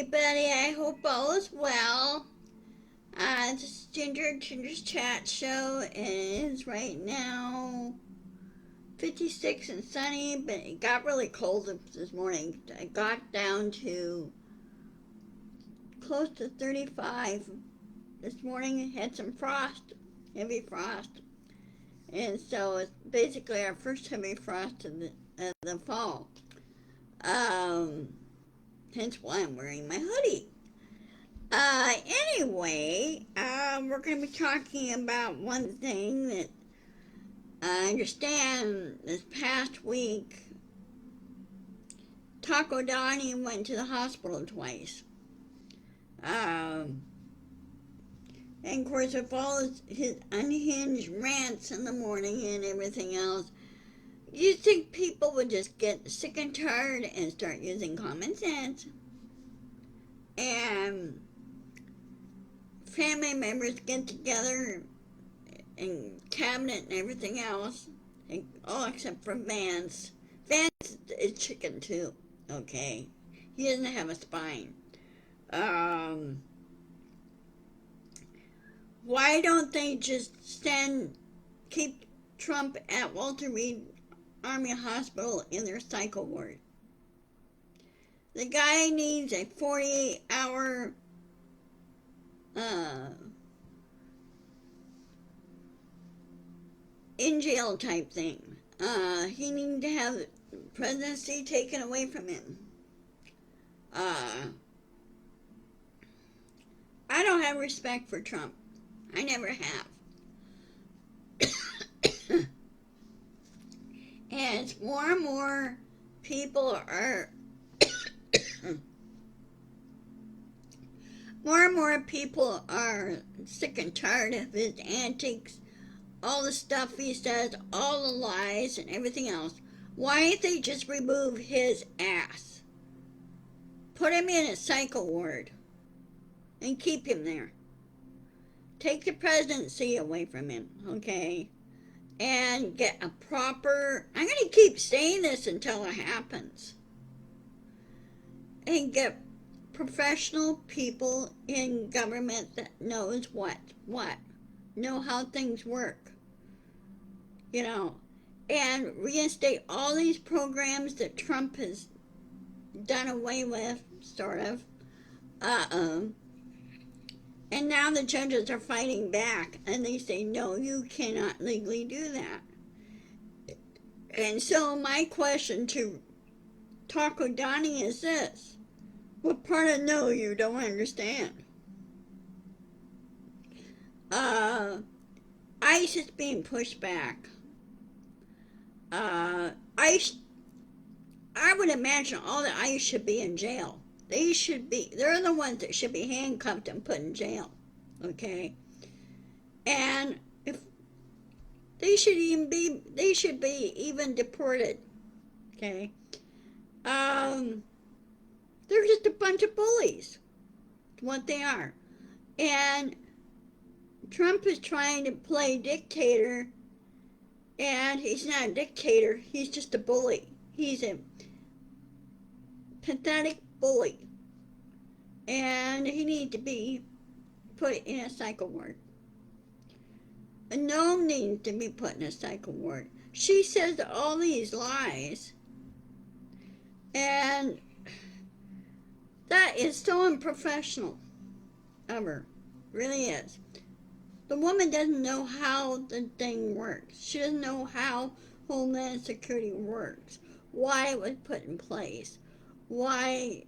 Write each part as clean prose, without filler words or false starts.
everybody. I hope all is well. This is Ginger's Chat Show. It is right now 56 and sunny, but it got really cold this morning. It got down to close to 35 this morning. It had some frost, heavy frost. And so it's basically our first heavy frost of the fall. Hence why I'm wearing my hoodie. Anyway, we're going to be talking about one thing that I understand this past week. Taco Donnie went to the hospital twice. And of course, with all his unhinged rants in the morning and everything else, you think people would just get sick and tired and start using common sense. And family members get together and cabinet and everything else, and all except for Vance. Vance is chicken too, okay? He doesn't have a spine. Why don't they just keep Trump at Walter Reed Army Hospital in their cycle ward? The guy needs a 48-hour in jail type thing. He needs to have presidency taken away from him. I don't have respect for Trump. I never have. And more and more people are sick and tired of his antics, all the stuff he says, all the lies and everything else. Why don't they just remove his ass? Put him in a cycle ward and keep him there. Take the presidency away from him, okay? And get a proper... I'm going to keep saying this until it happens. And get professional people in government that knows what, know how things work, and reinstate all these programs that Trump has done away with, sort of. And now the judges are fighting back, and they say, no, you cannot legally do that. And so my question to Taco Donnie is this. What part of no you don't understand? ICE is being pushed back. ICE, I would imagine all the ICE should be in jail. They're the ones that should be handcuffed and put in jail, okay? And if they should be even deported, okay? They're just a bunch of bullies. It's what they are. And Trump is trying to play dictator, and he's not a dictator, he's just a bully. He's a pathetic bully. And he needs to be put in a cycle ward. And Noam needs to be put in a cycle ward. She says all these lies, and that is so unprofessional of her. Really is. The woman doesn't know how the thing works. She doesn't know how Homeland Security works. Why it was put in place. Why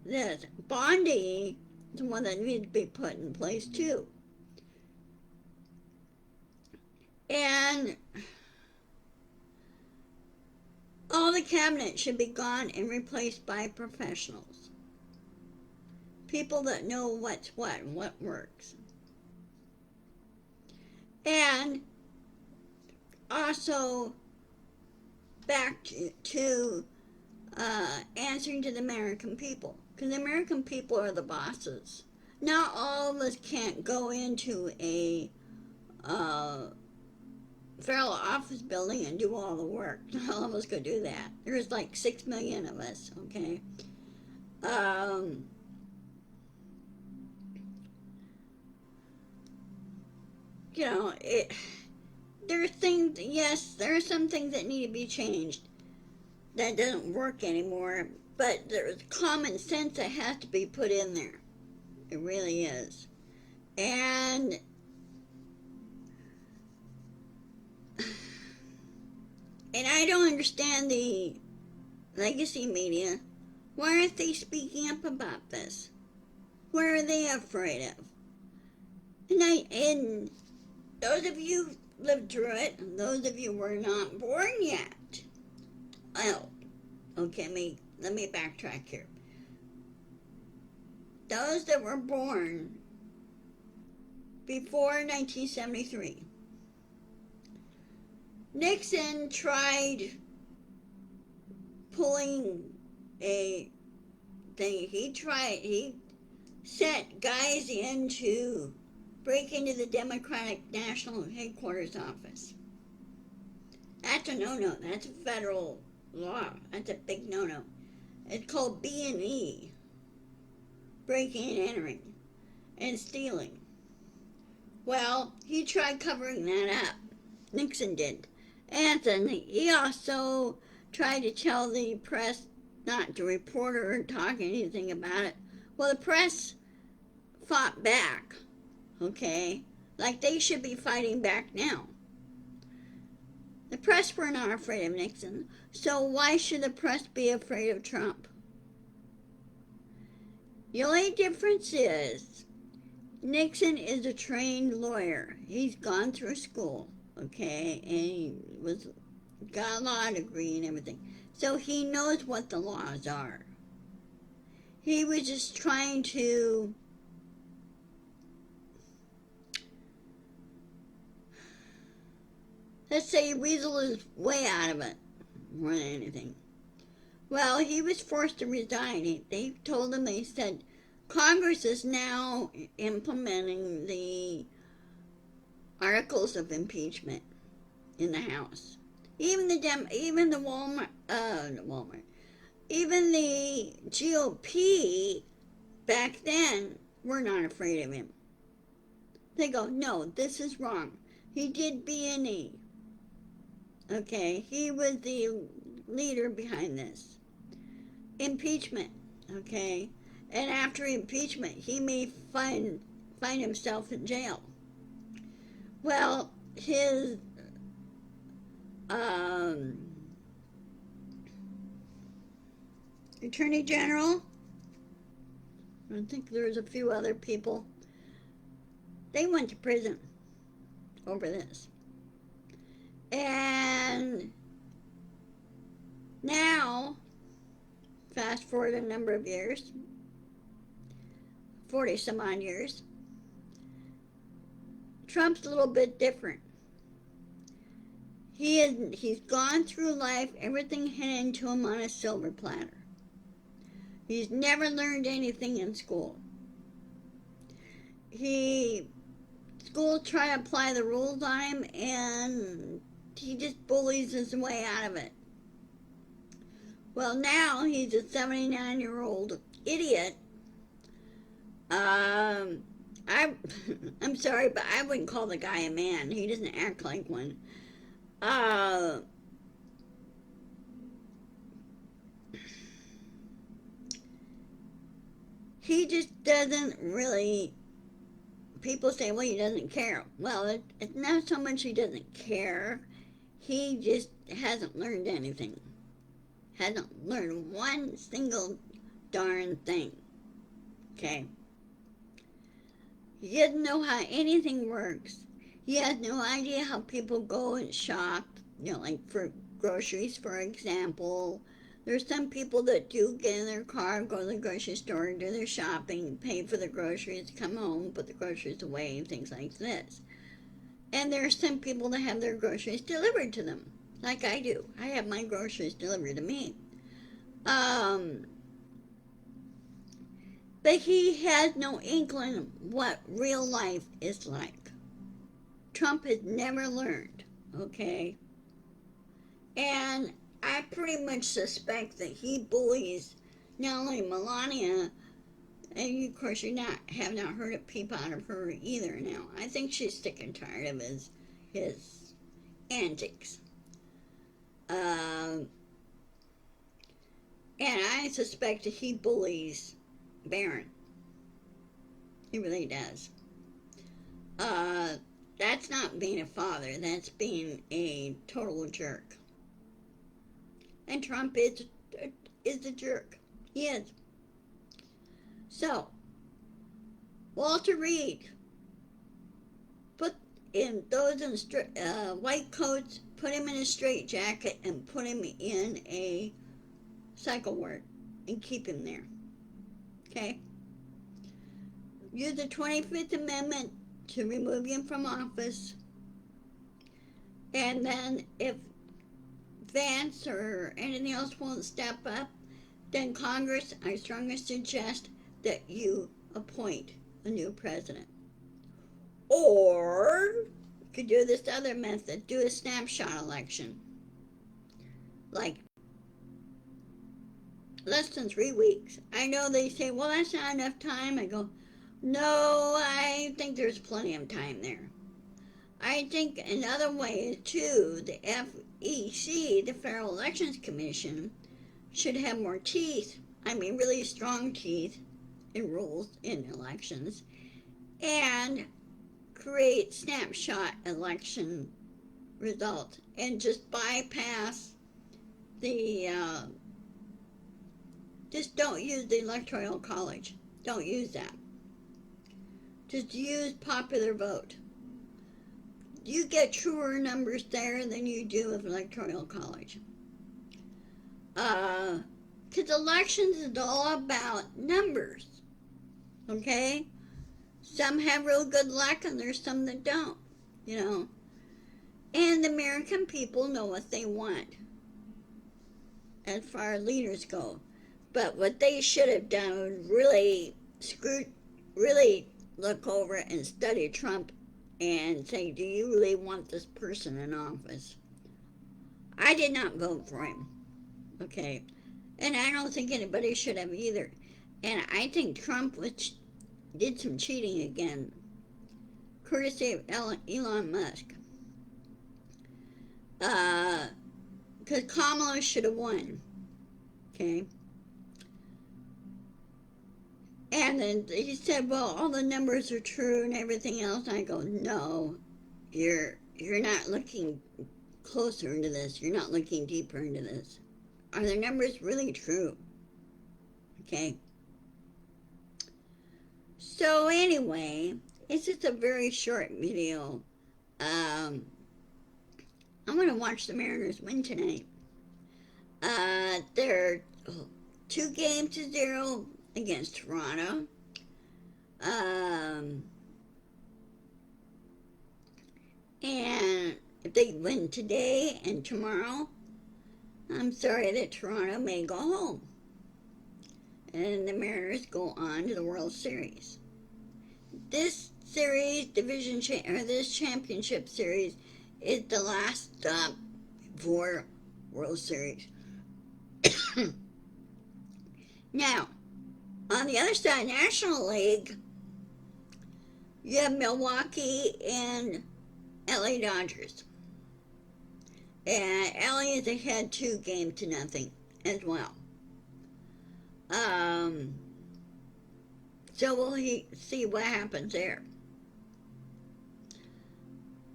this. Bondi is the one that needs to be put in place too. And all the cabinet should be gone and replaced by professionals. People that know what's what and what works. And also back to answering to the American people. Because the American people are the bosses. Not all of us can't go into a federal office building and do all the work. Not all of us could do that. There's like 6 million of us, okay? There are things, yes, there are some things that need to be changed. That doesn't work anymore, but there's common sense that has to be put in there. It really is. And I don't understand the legacy media. Why aren't they speaking up about this? What are they afraid of? And those of you who lived through it, and those of you who were not born yet. Oh, okay, let me backtrack here. Those that were born before 1973, Nixon tried pulling a thing. He sent guys in to break into the Democratic National Headquarters office. That's a no-no. That's a federal law. That's a big no-no. It's called B&E, breaking and entering, and stealing. Well, he tried covering that up. Nixon did. And he also tried to tell the press not to report or talk anything about it. Well, the press fought back, okay? Like they should be fighting back now. The press were not afraid of Nixon, so why should the press be afraid of Trump? The only difference is Nixon is a trained lawyer. He's gone through school, okay, and he got a law degree and everything. So he knows what the laws are. He was just trying to let's say weasel his way out of it more than anything. Well, he was forced to resign. They told him, they said, Congress is now implementing the articles of impeachment in the House. Even the GOP back then were not afraid of him. They go, no, this is wrong. He did B&E. Okay, he was the leader behind this. Impeachment, okay? And after impeachment, he may find himself in jail. Well, his Attorney General, I think there's a few other people, they went to prison over this. And now, fast forward a number of years, 40 some odd years, Trump's a little bit different. He's gone through life, everything handed to him on a silver platter. He's never learned anything in school. School try to apply the rules on him, and he just bullies his way out of it. Well, now he's a 79-year-old idiot. I'm sorry, but I wouldn't call the guy a man. He doesn't act like one. He just doesn't really. People say, well, he doesn't care. Well, it's not so much he doesn't care. He just hasn't learned anything. Hasn't learned one single darn thing. Okay? He doesn't know how anything works. He has no idea how people go and shop, like for groceries, for example. There's some people that do get in their car, go to the grocery store, do their shopping, pay for the groceries, come home, put the groceries away, things like this. And there are some people that have their groceries delivered to them, like I do. I have my groceries delivered to me. But he has no inkling of what real life is like. Trump has never learned, okay? And I pretty much suspect that he bullies not only Melania, And of course, have not heard a peep out of her either now. I think she's sick and tired of his antics. And I suspect that he bullies Barron. He really does. That's not being a father. That's being a total jerk. And Trump is a jerk. He is. So, Walter Reed, put in those in white coats, put him in a straitjacket, and put him in a cycle ward and keep him there. Okay? Use the 25th Amendment to remove him from office. And then if Vance or anything else won't step up, then Congress, I strongly suggest that you appoint a new president. Or you could do this other method, do a snapshot election. Like less than 3 weeks. I know they say, well, that's not enough time. I go, no, I think there's plenty of time there. I think another way too, the FEC, the Federal Elections Commission, should have more teeth. I mean, really strong teeth in rules in elections, and create snapshot election results and just bypass the just don't use the Electoral College. Don't use that. Just use popular vote. You get truer numbers there than you do with Electoral College. Because elections is all about numbers. Okay? Some have real good luck and there's some that don't, you know. And the American people know what they want as far as leaders go. But what they should have done was really look over and study Trump and say, do you really want this person in office? I did not vote for him. Okay? And I don't think anybody should have either. And I think Trump did some cheating again, courtesy of Elon Musk. Because Kamala should have won. Okay? And then he said, well, all the numbers are true and everything else. And I go, no, you're not looking closer into this. You're not looking deeper into this. Are the numbers really true? Okay. So anyway, it's just a very short video. I'm going to watch the Mariners win tonight. They're 2-0 against Toronto. And if they win today and tomorrow, I'm sorry that Toronto may go home. And the Mariners go on to the World Series. This series, this championship series, is the last stop for World Series. Now, on the other side, National League, you have Milwaukee and LA Dodgers. And LA is ahead 2-0 as well. So we'll see what happens there.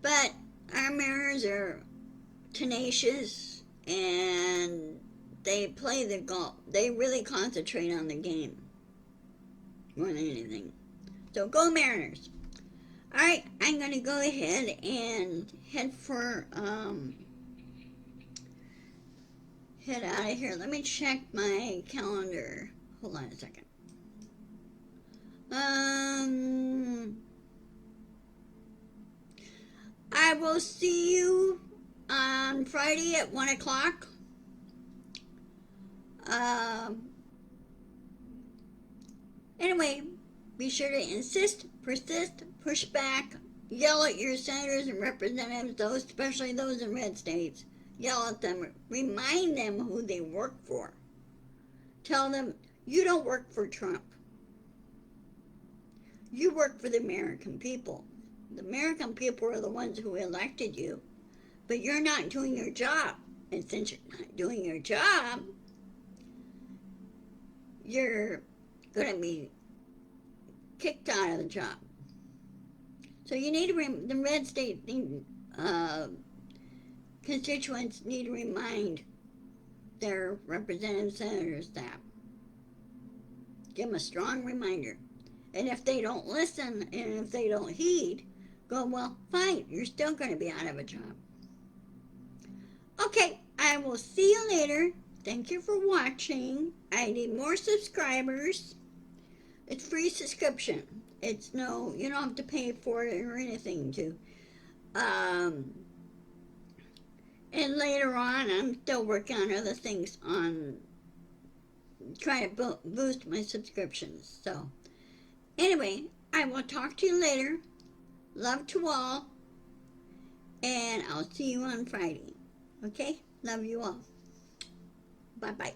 But our Mariners are tenacious and they play the golf. They really concentrate on the game more than anything. So go Mariners. Alright, I'm going to go ahead and head out of here. Let me check my calendar. Hold on a second. I will see you on Friday at 1 o'clock. Anyway, be sure to insist, persist, push back, yell at your senators and representatives, especially those in red states. Yell at them, remind them who they work for. Tell them, you don't work for Trump. You work for the American people. The American people are the ones who elected you, but you're not doing your job. And since you're not doing your job, you're going to be kicked out of the job. So you need to, the red state constituents need to remind their representative senators that. Give them a strong reminder. And if they don't listen and if they don't heed, go, well, fine, you're still going to be out of a job. Okay, I will see you later. Thank you for watching. I need more subscribers. It's free subscription. It's no, you don't have to pay for it or anything to. And later on, I'm still working on other things on trying to boost my subscriptions. So, anyway, I will talk to you later. Love to all. And I'll see you on Friday. Okay? Love you all. Bye-bye.